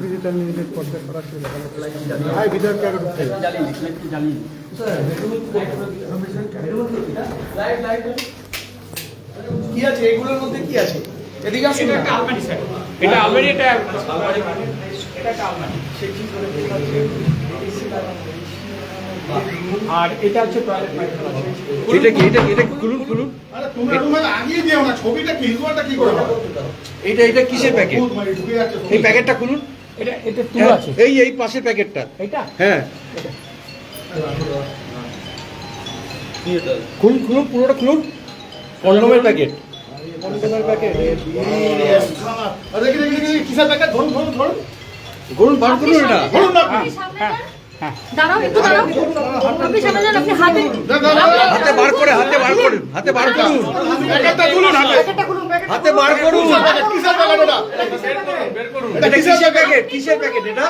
Digital নিউজের পর্দা করা ছিল ভাই ভিতর কে কি আছে এগুলোর মধ্যে কি আছে? এদিকে আসুন। এটা আলমারি স্যার, এটা আলমারি, এটা আলমারি, এটা একটা আলমারি। আর এটা হচ্ছে টয়লেট পায়খানা। এটা কি এটা খুলুন খুলুন। আরে তোমরা আগিয়ে দিও না, ছবিটা কি ভিজুয়ালটা কি করে হবে? এটা কিসের প্যাকেট? এই প্যাকেটটা খুলুন। এটা তুলো আছে। এই পাশের প্যাকেটটা। এটা? হ্যাঁ। খুলুন পুরোটা খুলুন। কন্ডোমের প্যাকেট। কন্ডোমের প্যাকেট। আরে দেখি কিসের প্যাকেট? ধরুন গরুন বার করুন এটা। ধরুন না। দাঁড়াও একটু দাঁড়াও। আপনি সামনে যান, আপনি হাতে হাতে বার করুন। প্যাকেটটা তুলুন হাতে। হাতে বার করুন। কিসের প্যাকেট এটা? এটা কিসের প্যাকেট এটা?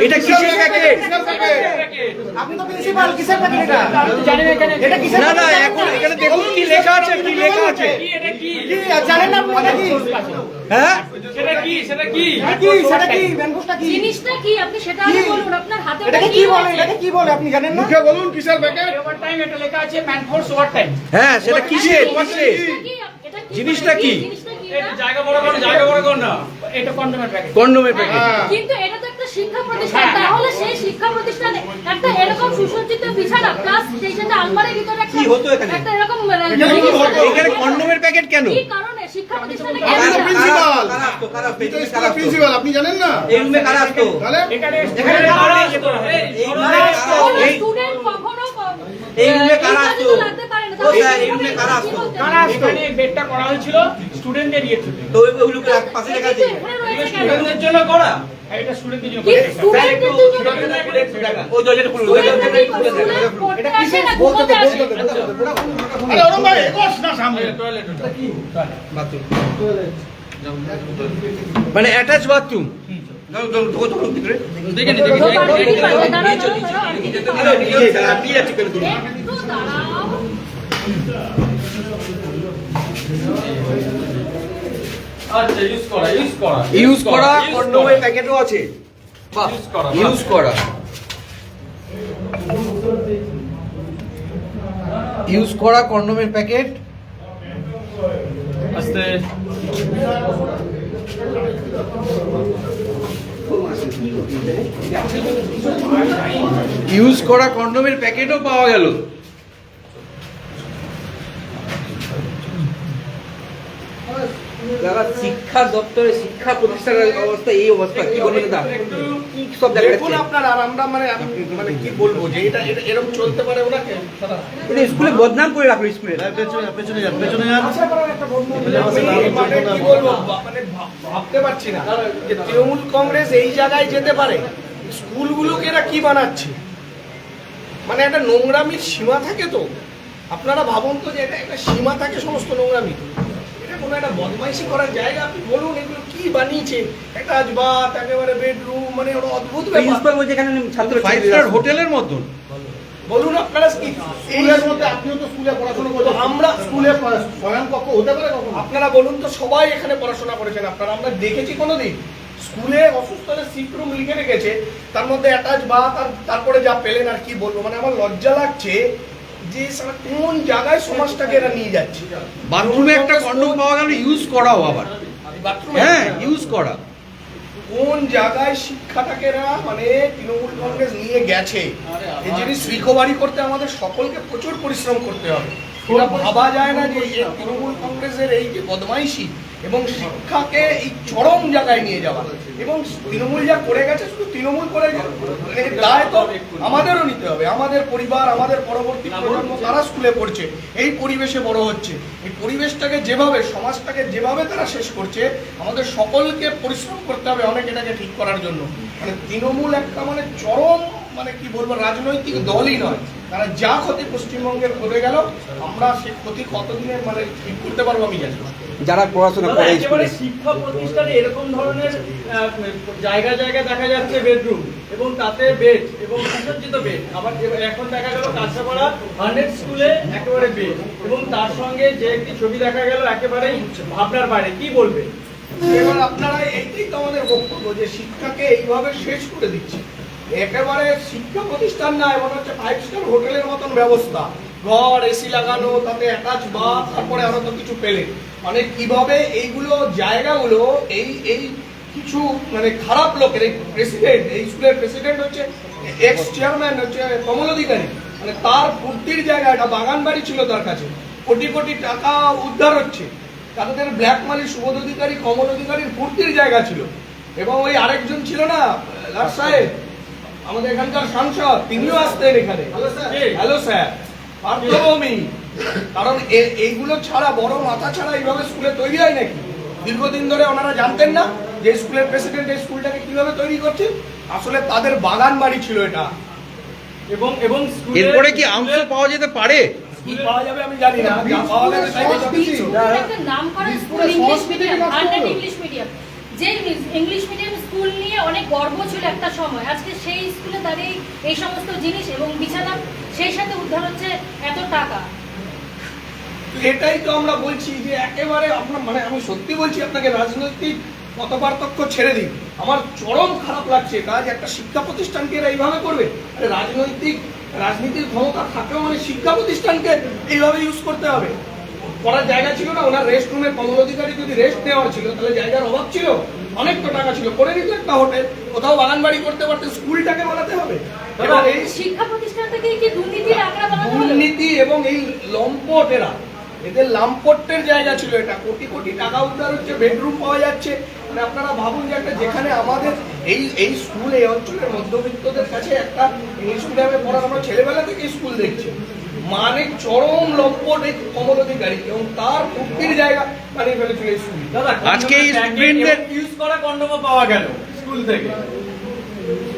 এটা কিসের প্যাকেট? আপনি তো প্রিন্সিপাল, কিসের প্যাকেট এটা? জানেন এখানে এটা কিসের? না এখন এখানে দেখুন কি লেখা আছে। এটা কি? কি জানেন না আপনি এটা কি? হ্যাঁ? সেটা কি? সেটা কি ম্যানপোস্টটা কি? জিনিসটা কি আপনি সেটা আগে বলুন। আপনার হাতে এটাকে কি বলে? এটাকে কি বলে আপনি জানেন না? মুখে বলুন কিসের প্যাকেট? ওভার টাইম, এটা লেখা আছে ম্যান ফোর্স ওভার টাইম। হ্যাঁ সেটা কিসের? কিসের? জিনিসটা কি? এটা জায়গা বড় করো না। এটা কন্ডোমের প্যাকেট। কন্ডোমের প্যাকেট। কিন্তু এটা তো একটা শিক্ষা প্রতিষ্ঠান, তাহলে সেই শিক্ষা প্রতিষ্ঠানে একটা এরকম সুসজ্জিত বিছানা প্লাস সেই সাথে আলমারির ভিতরে একটা কি হতো এখানে? একটা এরকম এখানে কন্ডোমের প্যাকেট কেন? কি কারণে শিক্ষা প্রতিষ্ঠানে আপনি তো প্রিন্সিপাল। কারা প্রিন্সিপাল আপনি জানেন না? এই রুমে কারা আসতো? তাহলে এখানে স্টুডেন্ট কখনো এই রুমে কারা আসতো? লাগতে পারে না। এই রুমে কারা আসতো? এখানে বেডটা করা হয়েছিল স্টুডেন্টদের ইয়ে থেকে। তো ওইগুলো পাশে লেখা আছে। স্টুডেন্টদের জন্য করা। এটা স্টুডেন্টদের জন্য করা। ওই দরজাটা খুলুন। এটা কিসের বলতে আরে ওরম ভাই বস না সামনে। মানে অ্যাটাচ বাথরুম। আচ্ছা ইউজ করা কন্ডোমের প্যাকেটও আছে। বাহ, ইউজ করা কন্ডোমের প্যাকেট। আস্তে ইউজ করা কন্ডোমের প্যাকেটও পাওয়া গেল। শিক্ষা দপ্তরে শিক্ষা প্রতিষ্ঠানের অবস্থা এই অবস্থা কি বলবেন দাদা? কি সব দেখুন আপনার আর আমরা মানে কি বলবো যে এটা এরকম চলতে পারে ওনাকে? এটা স্কুলে বদনাম করে রাখলো। স্কুলে মানে কি বলবো মানে ভাবতে পারছি না যে তৃণমূল কংগ্রেস এই জায়গায় যেতে পারে। স্কুলগুলোকে এরা কি বানাচ্ছে? মানে একটা নোংরামির সীমা থাকে তো। আপনারা ভাবুন তো যে এটা একটা সীমা থাকে সমস্ত নোংরামি। এটা কোনো একটা বদমাইশি করার জায়গা? আপনি বলুন এগুলো কি বানিয়েছে? একটা আজবাত, একেবারে বেডরুম, মানে ওরা অদ্ভুত ব্যাপার। হোটেলের মতন। বলুন আপনারা কি স্কুলের মধ্যে? আপনিও তো স্কুলে পড়াশোনা করেছেন। আমরা স্কুলে স্বয়ং কক্ষ হতে পারে কখনো? আপনারা বলুন তো, সবাই এখানে পড়াশোনা করেছেন আপনারা, আমরা দেখেছি কোনোদিন? স্কুলে অসুস্থতার সিট রুম লিখে রেখেছে, তার মধ্যে অ্যাটাচ বাথ, আর তারপরে যা পেলেন আর কি বলবো। মানে আমার লজ্জা লাগছে যে কোন জায়গায় সমাজটাকে এরা নিয়ে যাচ্ছে। বাথরুমে একটা কন্ডোম পাওয়া গেল, ইউজ করাও আবার। হ্যাঁ, ইউজ করা। কোন জায়গায় শিক্ষাটাকে এরা মানে তৃণমূল কংগ্রেস নিয়ে গেছে, এই জিনিস রিকভারি করতে আমাদের সকলকে প্রচুর পরিশ্রম করতে হবে। এটা ভাবা যায় না যে তৃণমূল কংগ্রেসের এই যে বদমাইশি এবং শিক্ষাকে এই চরম জায়গায় নিয়ে যাওয়া, এবং তৃণমূল যা করে গেছে শুধু তৃণমূল করে দায় তো আমাদেরও নিতে হবে। আমাদের পরিবার, আমাদের পরবর্তী প্রজন্ম, তারা স্কুলে পড়ছে, এই পরিবেশে বড় হচ্ছে। এই পরিবেশটাকে যেভাবে, সমাজটাকে যেভাবে তারা শেষ করছে, আমাদের সকলকে পরিশ্রম করতে হবে অনেক এটাকে ঠিক করার জন্য। মানে তৃণমূল একটা মানে চরম মানে কি বলবো রাজনৈতিক দলই নয়। তারা যা ক্ষতি পশ্চিমবঙ্গের করে গেল, আমরা সে ক্ষতি কতদিনে মানে ঠিক করতে পারবো আমি জানি না। যারা পড়াশোনা দাদা, করে একেবারে স্কুলে। শিক্ষা প্রতিষ্ঠানে এরকম ধরনের জায়গায় দেখা যাচ্ছে বেডরুম এবং তাতে বেড এবং সুসজ্জিত বেড, আবার এখন দেখা গেল কাঁচরাপাড়া 100 স্কুলে একেবারে বেড এবং তার সঙ্গে যে একটি ছবি দেখা গেল একেবারেই ভাবনার বাইরে, কি বলবে? এবার আপনারা এইটাই তো আমাদের বক্তব্য যে শিক্ষাকে এইভাবে শেষ করে দিচ্ছে। একেবারে শিক্ষা প্রতিষ্ঠান না, মনে হচ্ছে 5 স্টার হোটেলের মতন ব্যবস্থা, ঘর এসি লাগানো, তাতে অ্যাটাচ বাথ, তারপরে আরো তো কিছু পেলে, মানে কিভাবে এইগুলো জায়গাগুলো এই কিছু মানে খারাপ লোকের, এই প্রেসিডেন্ট, এই স্কুলের প্রেসিডেন্ট হচ্ছে এক্স চেয়ারম্যান হচ্ছে কমল অধিকারী, মানে তার ফুর্তির জায়গা, এটা বাগান বাড়ি ছিল তার কাছে, কোটি কোটি টাকা উদ্ধার হচ্ছে, তাদের ব্ল্যাক মালি সুবোধ অধিকারী, কমল অধিকারীর ফুর্তির জায়গা ছিল। এবং ওই আরেকজন ছিল না লাট সাহেব, আমাদের এখানকার সাংসদ, তিনিও আসতেন এখানে। হ্যালো স্যার, পার্থভূমি। কারণ এইগুলো ছাড়া, বড় মাথা ছাড়া এইভাবে স্কুলে তৈরি হয় নাকি? দীর্ঘদিন ধরে ওনারা জানতেন না যে স্কুলের প্রেসিডেন্ট এই স্কুলটাকে কিভাবে তৈরি করছে? আসলে তাদের বাগান বাড়ি ছিল এটা। এবং এরপরে কি অংশ পাওয়া যেতে পারে? কি পাওয়া যাবে আমি জানি না, যা পাওয়া যাবে তাই যথেষ্ট। একটা নাম করা school, English medium, 100 English medium, যে ইংলিশ মিডিয়াম স্কুল নিয়ে অনেক গর্ব ছিল একটা সময়, আজকে সেই স্কুলে দাঁড়িয়ে এই সমস্ত জিনিস এবং বিছানা, সেই সাথে উদ্ধার হচ্ছে এত টাকা। এটাই তো আমরা বলছি যে একেবারে আপনার, মানে আমি সত্যি বলছি আপনাকে, রাজনৈতিক মতপার্থক্য ছেড়ে দিন, আমার চরম খারাপ লাগছে এটা যে একটা শিক্ষা প্রতিষ্ঠানকে এরা এইভাবে করবে। আরে রাজনীতির ক্ষমতা থাকলেও মানে শিক্ষা প্রতিষ্ঠানকে এইভাবে ইউজ করতে হবে? করার জায়গা ছিল না? ওনার রেস্ট রুমে কমল অধিকারী যদি রেস্ট নেওয়া ছিল তাহলে জায়গার অভাব ছিল? অনেক তো টাকা ছিল, করে নিত একটা হোটেল, কোথাও বাগান বাড়ি করতে পারতে, স্কুলটাকে বানাতে হবে। এবং এই শিক্ষা প্রতিষ্ঠান থেকে কি দুর্নীতির আঁকড়া বানানো হলো? দুর্নীতি এবং এই লম্পট, এদের লাম্পটের জায়গা ছিল এটা, কোটি কোটি টাকা উদ্ধার হচ্ছে, বেডরুম পাওয়া যাচ্ছে। মানে আপনারা ভাবুন যে একটা, যেখানে আমাদের এই স্কুল, এই অঞ্চলের মধ্যবিত্তদের কাছে একটা ইংলিশ মিডিয়ামে পড়ার আমরা ছেলেবেলা থেকে স্কুল দেখছি, মানে চরম লম্পট এই কমল অধিকারী, এবং তার মুক্তির জায়গা বানিয়ে ফেলেছিল এই স্কুল। দাদা, আজকে এই স্টুডেন্টদের ইউজ করা কন্ডোমও পাওয়া গেল স্কুল থেকে।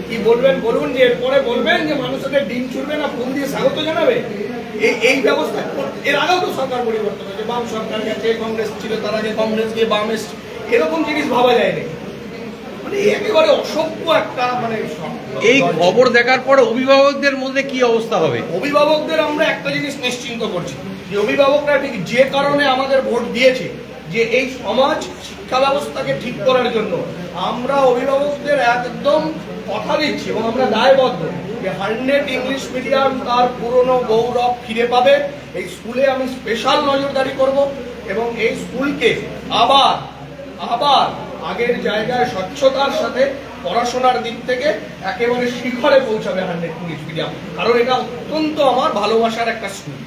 কি বলবেন বলুন, যে এরপরে বলবেন যে মানুষদের ডিম ছুড়বে না, ফোন দিয়ে স্বাগত জানাবে? এই ব্যবস্থা এর আগেও তো সরকার পরিবর্তন হয়েছে, বাম সরকার গেছে, কংগ্রেস ছিল, তার আগে কংগ্রেস গিয়ে বাম এসছে, এরকম জিনিস ভাবা যায় না। মানে একেবারে অসভ্য একটা, মানে এই খবর দেখার পরে অভিভাবকদের মধ্যে কি অবস্থা হবে? অভিভাবকদের আমরা একটা জিনিস নিশ্চিন্ত করছি যে অভিভাবকরা ঠিক যে কারণে আমাদের ভোট দিয়েছে, যে এই সমাজ শিক্ষা ব্যবস্থাকে ঠিক করার জন্য, আমরা অভিভাবকদের একদম কথা দিচ্ছি এবং আমরা দায়বদ্ধ যে 100 ইংলিশ মিডিয়াম তার পুরনো গৌরব ফিরে পাবে। এই স্কুলে আমি স্পেশাল নজরদারি করব এবং এই স্কুলকে আবার আগের জায়গায় স্বচ্ছতার সাথে পড়াশোনার দিক থেকে একেবারে শিখরে পৌঁছাবে 100 ইংলিশ মিডিয়াম, কারণ এটা অত্যন্ত আমার ভালোবাসার একটা স্কুল।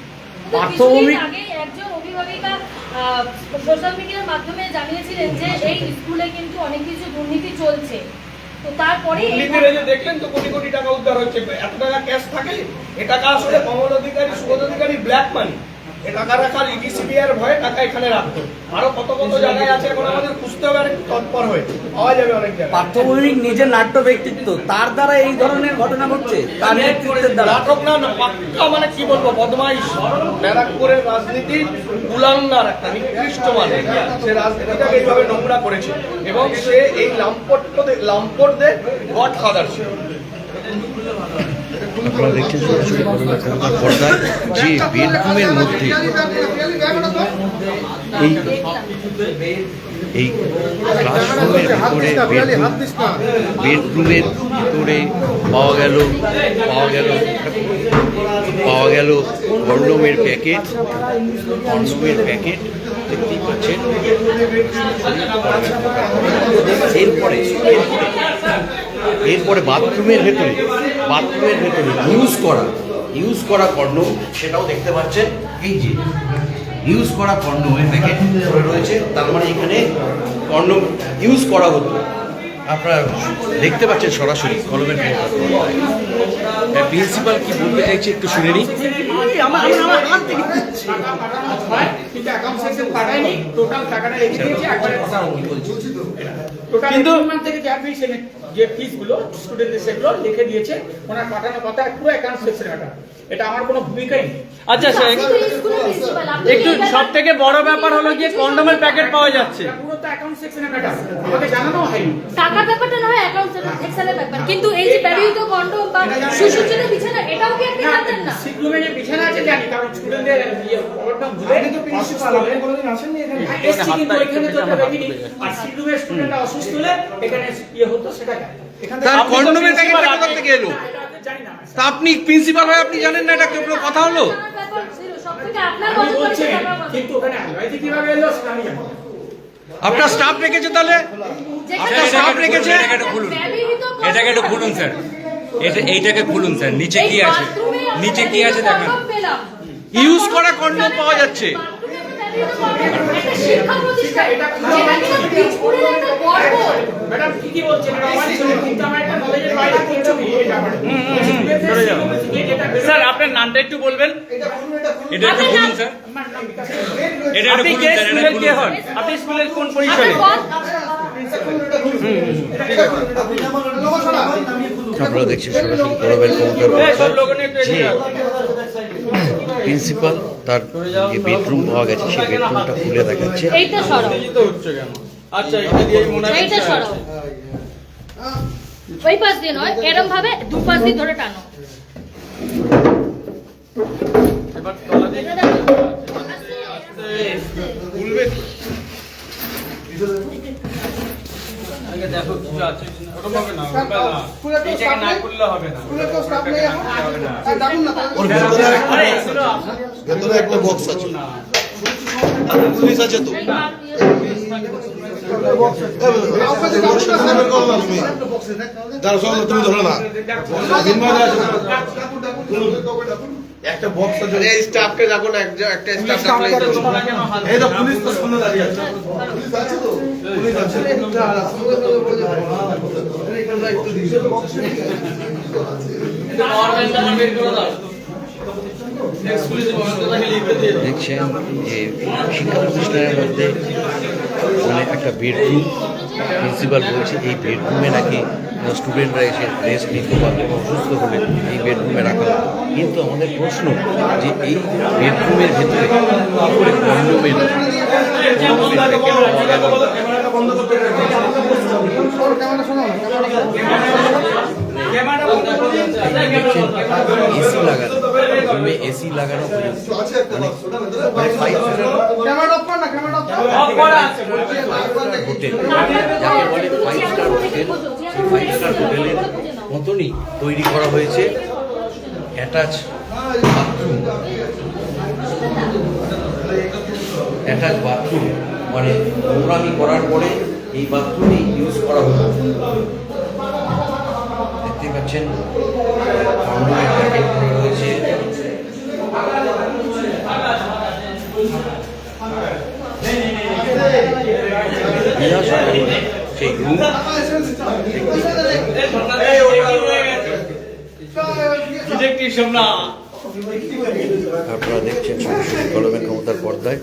কিছুদিন আগে একজন অভিভাবিকা সোশ্যাল মিডিয়ার মাধ্যমে জানিয়েছিলেন যে এই স্কুলে কিন্তু অনেক কিছু দুর্নীতি চলছে, তো তারপরে দেখলেন তো কোটি কোটি টাকা উদ্ধার হচ্ছে, এত টাকা ক্যাশ থাকে, এ টাকা আসলে কমল অধিকারী, সুবোধ অধিকারী ব্ল্যাক মানি, এ টাকা রাখার ইডিসিবিআর ভয়ে টাকা এখানে রাখতো। আরো কত কত জায়গায় আছে, এখন আমাদের খুঁজতে হবে, আর একটু তৎপর হয়ে পাওয়া যাবে অনেক জায়গায়। পার্থভৌমিক নিজের নাট্য ব্যক্তিত্ব, তার দ্বারা এই ধরনের ঘটনা ঘটছে, তার নেতৃত্বের দ্বারা। নাটক না, পাক্কা মানে কি বলবো, বদমাইশ, ব্যারাকপুরের রাজনীতির কুলাঙ্গার একটা নিকৃষ্ট মানে, সে রাজনীতিটাকে এইভাবে নোংরা করেছে এবং সে এই লাম্পটদের গড ফাদার ছিল। আপনারা দেখছেন সরাসরি কলকাতার পর্দায় যে বেডরুমের মধ্যে এই ক্লাসরুমের ভিতরে বেডরুমের ভিতরে পাওয়া গেল কন্ডোমের প্যাকেট, দেখতেই পাচ্ছেন। এরপরে বাথরুমের ভেতরে ইউজ করা কন্ডোম, সেটাও দেখতে পাচ্ছেন। এই যে ইউজ করা কন্ডোমের প্যাকেট ধরে রয়েছে, তার মানে এখানে কন্ডোম ইউজ করা হতো। আপনারা দেখতে পাচ্ছেন সরাসরি কলমের প্রিন্সিপাল কি বলতে চাইছে একটু শুনে নিই। কিন্তু যে ফিসগুলো স্টুডেন্টদের সেগুলো লিখে দিয়েছে, ওনার পাঠানো কথা পুরো অ্যাকাউন্ট সেকশনে ম্যাটার। এটা আমার কোনো ভূমিকাই নেই। আচ্ছা স্যার, একটু সব থেকে বড় ব্যাপার হলো গিয়ে কন্ডোমের প্যাকেট পাওয়া যাচ্ছে। এটা পুরো তো অ্যাকাউন্ট সেকশনে ম্যাটার, আমাকে জানানো হয়নি। টাকার ব্যাপারটা না হয় অ্যাকাউন্ট সেকশনের ব্যাপার, কিন্তু এই যে ব্যবহৃত কন্ডোম বা সুসজ্জিত বিছানা এটাও কি আপনি জানেন না? সিক রুমে যে বিছানা আছে জানি, কারণ স্টুডেন্টদের ওরকম ভুলে আপনি তো প্রিন্সিপাল, আপনি কোনোদিন আসেননি এখানে? এসছি, কিন্তু ওইখানে তো এটা দেখিনি। আর সিক রুমের স্টুডেন্টরা অসুস্থ হলে এখানে হতো, সেটা জানি। তার কন্ডোমের প্যাকেটটা কোথা থেকে এলো? জানি না। তা আপনি প্রিন্সিপাল হয়ে আপনি জানেন না, এটা কেউ কথা হলো? জানার ব্যাপার ছিল, সবথেকে আপনার আপনি মতো করে বলছেন, জানার কথা। কিন্তু ওখানে আনবাড়িতে কিভাবে এলো সেটা আমি জানি না। আপনার স্টাফ রেখেছে তাহলে? আপনার স্টাফ রেখেছে? এটাকে একটু খুলুন স্যার, এইটাকে খুলুন স্যার, নিচে কি আছে, নিচে কি আছে দেখেন। ইউজ করা কন্ডোম পাওয়া যাচ্ছে। একটা শিক্ষা প্রতিষ্ঠান, যেটা কিনা বীজপুরের একটা গর্ব। ম্যাডাম ঠিকই বলছেন, এটা আমার ছিল, কিন্তু আমার একটা নলেজের বাইরে কিছু নেই এই ব্যাপারে। স্যার আপনার নামটা একটু বলবেন? এটা একটু খুলুন স্যার, এটা একটু আপনি খুলুন কে স্যার, এটা স্কুলের কে খুলুন হন? আপনি স্কুলের কোন পরিসরে? আপনারা দেখছেন সরাসরি গৌরবের ক্ষমতার সব লোক নিয়ে একটু যে এগিয়ে যাও। প্রিন্সিপাল তার যে বেডরুম পাওয়া গেছে সেই বেডরুমটা খুলে দেখাচ্ছে। এইটা সরাও, উত্তেজিত হচ্ছে কেন? আচ্ছা এটা দিয়ে মনে হয় এইটা সরাও। ওই পাশ দিয়ে নয়, এরম ভাবে দুপাশ দিয়ে ধরে টানো। এবার তলা দিয়ে এটা দেখো। আগে দেখো কি আছে। ওরকম হবে না, ওরকম না। এইটাকে না করলে হবে না। স্কুলে তো স্টাফ নেই এখন, হবে না। আর ডাকুন না তাহলে। ওর ভেতরে আরে এগুলো ভেতরে একটা বক্স আছে, না। পুলিশ আছে তো। এই মার দিয়ে কাউকে যে ডাকুন না, স্যার। বের করো না তুমি। দাঁড়াও, শোনো, তুমি ধরো না। বিনময় আছে। একটা বক্স আছে। এই স্টাফকে ডাকো না, একটা স্টাফ ডাকলে তোমরা কেন হাত এই তো পুলিশ তো সামনে দাঁড়িয়ে আছে। পুলিশ আছে তো? পুলিশ আছে। গভর্নমেন্টটা বের করে দাও। এক্সক্লুসিভ গভর্নমেন্টটাকে লিখতে দিয়ে দাও। দেখছেন যে শিক্ষা প্রতিষ্ঠানের মধ্যে মানে একটা বেডরুম, প্রিন্সিপাল বলছে এই বেডরুমে নাকি স্টুডেন্টরা এসে রেস্ট নিতে পারবে, অসুস্থ হলে এই বেডরুমে রাখা হবে। কিন্তু আমাদের প্রশ্ন যে এই বেডরুমের ভেতরে কী করে কন্ডোম এলো? ক্যামেরা শোনাও না, ক্যামেরা ক্যামেরা বন্ধ করে দিন। দেখছেন এসি লাগানো, রুমে এসি লাগানো মানে 5 স্টার ক্যামেরা অফ কর না, ক্যামেরা অফ কর। অফ করা আছে। হোটেল, যাকে বলে 5 স্টার হোটেল, সেই 5 স্টার হোটেলের মতনই তৈরি করা হয়েছে অ্যাটাচ বাথরুম। অ্যাটাচ বাথরুম মানে নোংরামি করার পরে এই বাথরুমই ইউজ করা হলো। দেখতে পাচ্ছেন কন্ডোমের প্যাকেট রয়েছে। সেই রুম ডিটেকটিভ সোমনা। আপনারা দেখছেন সরাসরি কলমের ক্ষমতার পর্দায়।